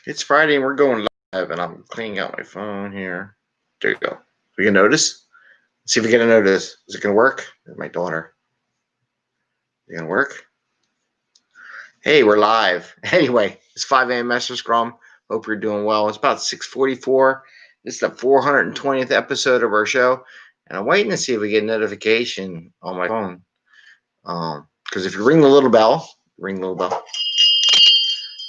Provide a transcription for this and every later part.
It's Friday and we're going live, and I'm cleaning out my phone here. There you go. We can notice. Let's see if we get a notice. Is it gonna work? My daughter. Is it gonna work? Hey, we're live. Anyway, it's 5am Mester Scrum. Hope you're doing well. It's about 6:44. This is the 420th episode of our show, and I'm waiting to see if we get a notification on my phone. Because if you ring the little bell,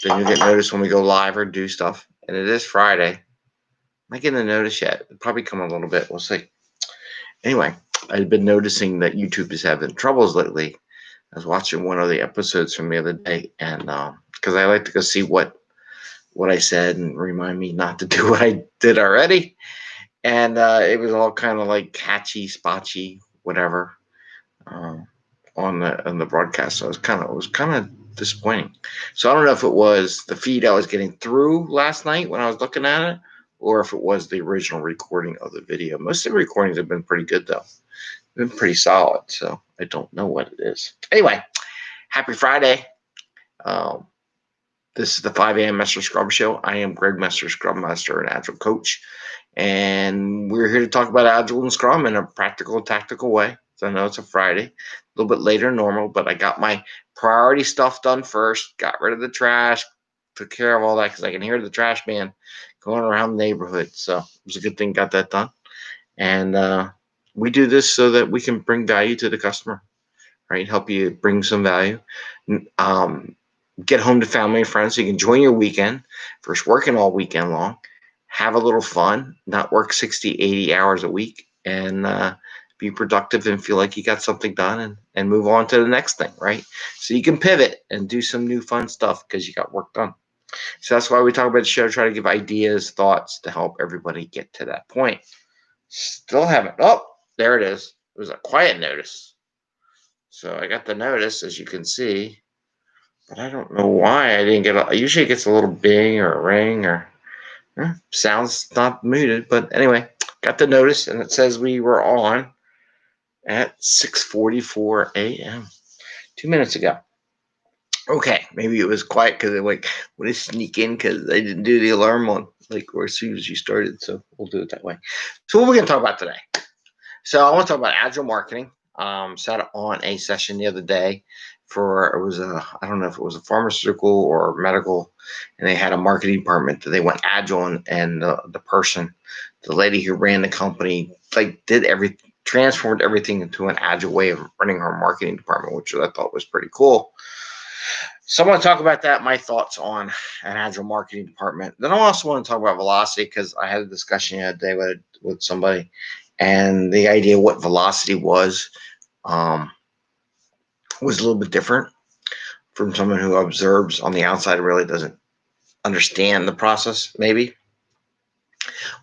then you'll get notice when we go live or do stuff. And it is Friday. Am I getting a notice yet? It'll probably come a little bit. We'll see. Anyway, I've been noticing that YouTube is having troubles lately. I was watching one of the episodes from the other day, and because I like to go see what I said and remind me not to do what I did already. And it was all kind of like catchy, spotchy, whatever, on the broadcast. So it was kind of disappointing. So I don't know if it was the feed I was getting through last night when I was looking at it, or if it was the original recording of the video. Most of the recordings have been pretty good, though. Been pretty solid, so I don't know what it is. Anyway, happy Friday. This is the 5am Mester Scrum Show. I am Greg Mester, Scrum Master and Agile Coach, and we're here to talk about Agile and Scrum in a practical, tactical way. So I know it's a Friday, a little bit later than normal, but I got my priority stuff done first, got rid of the trash, took care of all that because I can hear the trash man going around the neighborhood. So it was a good thing got that done. And we do this so that we can bring value to the customer, right? Help you bring some value. Get home to family and friends so you can enjoy your weekend versus working all weekend long. Have a little fun, not work 60, 80 hours a week, and be productive and feel like you got something done and move on to the next thing, right? So you can pivot and do some new fun stuff because you got work done. So that's why we talk about the show, try to give ideas, thoughts to help everybody get to that point. Still haven't. Oh, there it is. It was a quiet notice. So I got the notice, as you can see, but I don't know why I didn't get it. Usually it gets a little bing or a ring or sounds not muted. But anyway, got the notice, and it says we were on at 6:44 a.m. 2 minutes ago. Okay, maybe it was quiet because I want to sneak in because I didn't do the alarm on or as soon as you started. So we'll do it that way. So what we're going to talk about today. So I want to talk about Agile marketing. Sat on a session the other day I don't know if it was a pharmaceutical or medical, and they had a marketing department that they went Agile, and the lady who ran the company, transformed everything into an Agile way of running her marketing department, which I thought was pretty cool. So I want to talk about that, my thoughts on an Agile marketing department. Then I also want to talk about velocity because I had a discussion the other day with somebody, and the idea of what velocity was a little bit different from someone who observes on the outside, really doesn't understand the process, maybe.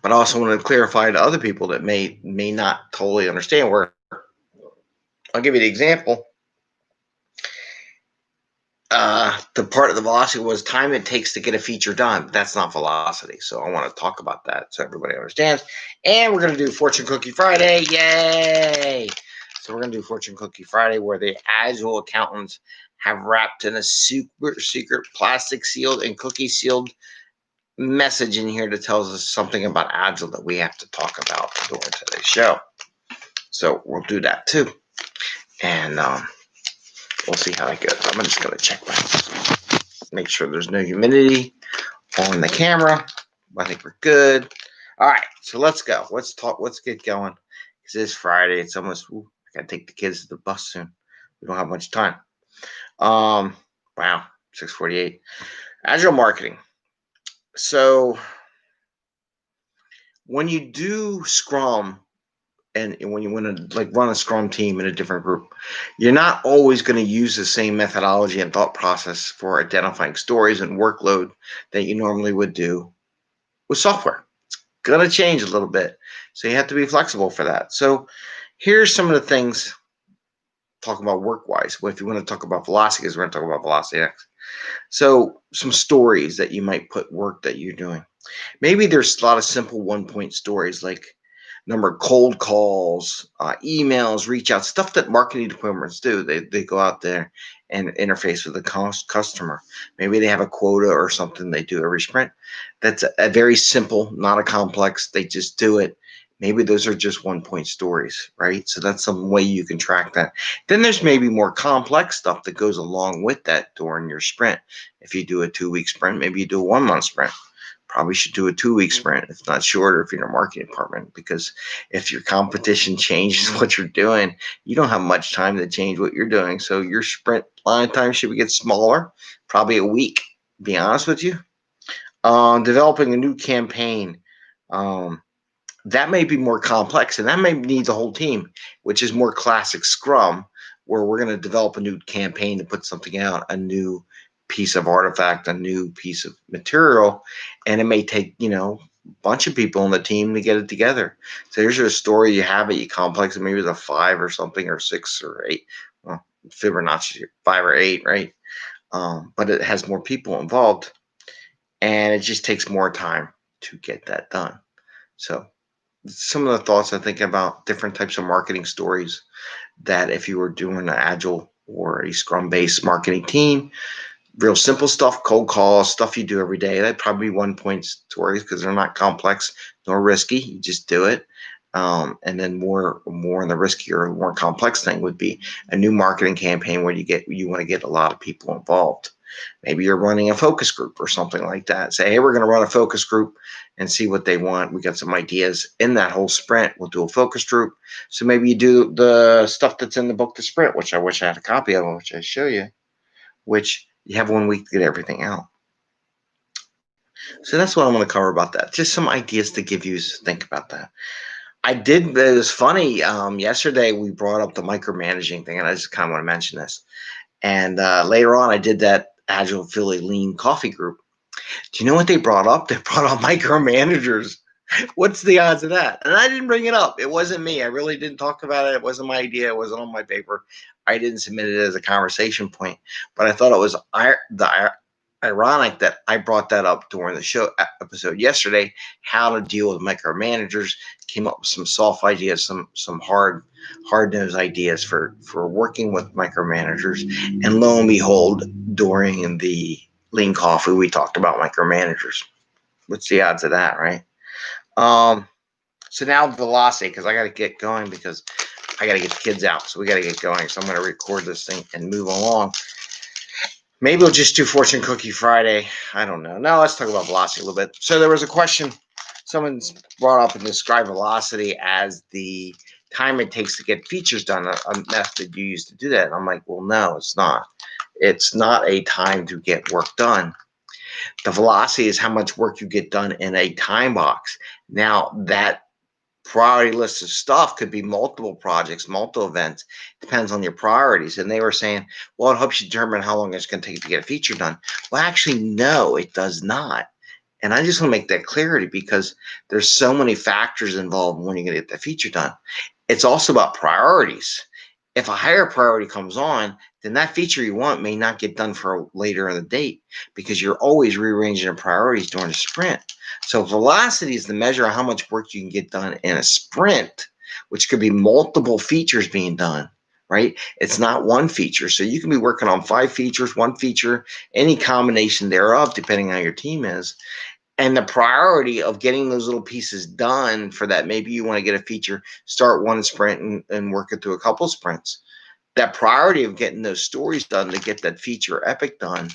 But I also want to clarify to other people that may not totally understand where. I'll give you the example. The part of the velocity was time it takes to get a feature done. That's not velocity. So I want to talk about that so everybody understands. And we're going to do Fortune Cookie Friday. Yay! So we're going to do Fortune Cookie Friday, where the Agile accountants have wrapped in a super secret plastic sealed and cookie sealed message in here that tells us something about Agile that we have to talk about during today's show. So we'll do that too. And we'll see how that goes. I'm just going to check make sure there's no humidity on the camera. I think we're good. All right, so let's go. Let's talk. Let's get going. Because it's Friday. It's almost, I got to take the kids to the bus soon. We don't have much time. Wow, 6:48. Agile marketing. So when you do Scrum, and when you want to run a Scrum team in a different group, you're not always going to use the same methodology and thought process for identifying stories and workload that you normally would do with software. It's going to change a little bit, so you have to be flexible for that. So here's some of the things talking about work-wise. Well, if you want to talk about velocity, because we're going to talk about velocity next. So some stories that you might put work that you're doing. Maybe there's a lot of simple one-point stories like number of cold calls, emails, reach out, stuff that marketing departments do. They go out there and interface with the customer. Maybe they have a quota or something they do every sprint. That's a very simple, not a complex. They just do it. Maybe those are just 1 point stories, right? So that's some way you can track that. Then there's maybe more complex stuff that goes along with that during your sprint. If you do a 2-week sprint, maybe you do a 1 month sprint. Probably should do a 2-week sprint, if not shorter, if you're in a marketing department, because if your competition changes what you're doing, you don't have much time to change what you're doing. So your sprint line time should get smaller, probably a week, to be honest with you. Developing a new campaign. That may be more complex, and that may need the whole team, which is more classic Scrum, where we're going to develop a new campaign to put something out, a new piece of artifact, a new piece of material, and it may take, a bunch of people on the team to get it together. So here's your story, you have it, you complex it, maybe it's a 5 or something, or 6 or 8. Well, Fibonacci, 5 or 8, right? But it has more people involved, and it just takes more time to get that done. So some of the thoughts I think about different types of marketing stories that if you were doing an Agile or a Scrum-based marketing team, real simple stuff, cold calls, stuff you do every day, that'd probably be 1 point stories because they're not complex nor risky. You just do it. And then more in the riskier, more complex thing would be a new marketing campaign where you want to get a lot of people involved. Maybe you're running a focus group or something like that. Say, hey, we're going to run a focus group and see what they want. We got some ideas in that whole sprint. We'll do a focus group. So maybe you do the stuff that's in the book, The Sprint, which I wish I had a copy of, which I show you, which you have 1 week to get everything out. So that's what I'm going to cover about that. Just some ideas to give you to think about that. It was funny. Yesterday we brought up the micromanaging thing, and I just kind of want to mention this. And later on, I did that Agile Philly Lean Coffee group. Do you know what they brought up? They brought up micromanagers. What's the odds of that? And I didn't bring it up. It wasn't me. I really didn't talk about it. It wasn't my idea. It wasn't on my paper. I didn't submit it as a conversation point. But I thought it was ironic that I brought that up during the show episode yesterday. How to deal with micromanagers. Came up with some soft ideas, some hard-nosed ideas for working with micromanagers. And lo and behold, during the Lean Coffee, we talked about micromanagers. What's the odds of that, right? So now velocity, because I got to get going because I got to get the kids out. So we got to get going. So I'm going to record this thing and move along. Maybe we'll just do Fortune Cookie Friday. I don't know. Now let's talk about velocity a little bit. So there was a question someone's brought up and described velocity as the time it takes to get features done, a method you use to do that. And I'm like, well, no, it's not. It's not a time to get work done. The velocity is how much work you get done in a time box. Now, that priority list of stuff could be multiple projects, multiple events, depends on your priorities. And they were saying, well, it helps you determine how long it's going to take to get a feature done. Well, actually, no, it does not. And I just want to make that clarity because there's so many factors involved when you're going to get the feature done. It's also about priorities. If a higher priority comes on, then that feature you want may not get done for later in the date because you're always rearranging your priorities during the sprint. So velocity is the measure of how much work you can get done in a sprint, which could be multiple features being done, right? It's not one feature. So you can be working on 5 features, 1 feature, any combination thereof, depending on how your team is. And the priority of getting those little pieces done for that, maybe you want to get a feature, start one sprint and work it through a couple sprints. That priority of getting those stories done to get that feature epic done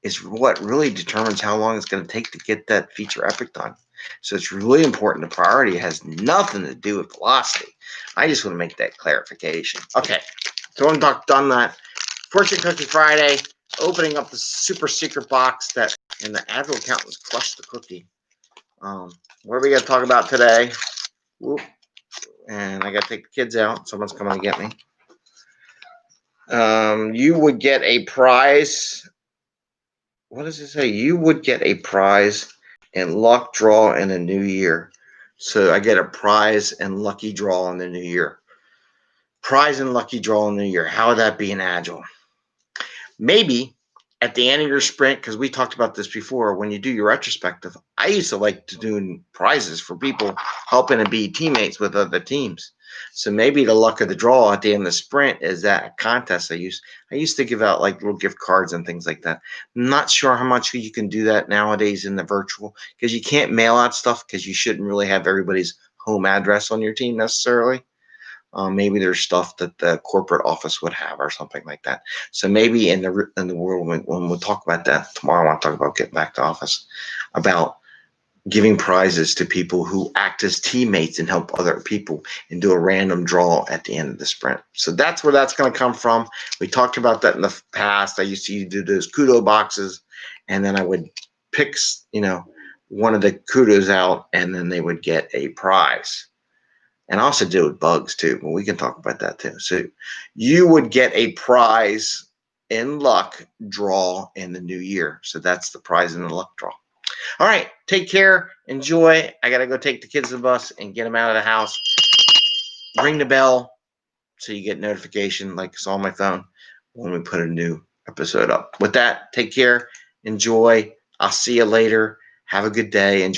is what really determines how long it's going to take to get that feature epic done. So it's really important. The priority has nothing to do with velocity. I just want to make that clarification. Okay, so I'm done that. Fortune Cookie Friday, opening up the super secret box that and the Agile accountants crushed the cookie. What are we going to talk about today? Whoop. And I got to take the kids out. Someone's coming to get me. You would get a prize. What does it say? You would get a prize and luck draw in the new year. So I get a prize and lucky draw in the new year. Prize and lucky draw in the new year. How would that be in Agile? Maybe at the end of your sprint, because we talked about this before, when you do your retrospective, I used to like to do prizes for people helping to be teammates with other teams. So maybe the luck of the draw at the end of the sprint is that contest I used to give out like little gift cards and things like that. I'm not sure how much you can do that nowadays in the virtual, because you can't mail out stuff, because you shouldn't really have everybody's home address on your team necessarily. Maybe there's stuff that the corporate office would have or something like that. So maybe in the world, when we'll talk about that tomorrow, I want to talk about getting back to office, about giving prizes to people who act as teammates and help other people, and do a random draw at the end of the sprint. So that's where that's going to come from. We talked about that in the past. I used to do those kudo boxes, and then I would pick, one of the kudos out, and then they would get a prize. And I also do with bugs too, but we can talk about that too. So you would get a prize in luck draw in the new year. So that's the prize in the luck draw. All right, take care, enjoy. I got to go take the kids to the bus and get them out of the house. Ring the bell so you get notification like it's on my phone when we put a new episode up. With that, take care, enjoy. I'll see you later. Have a good day. Enjoy.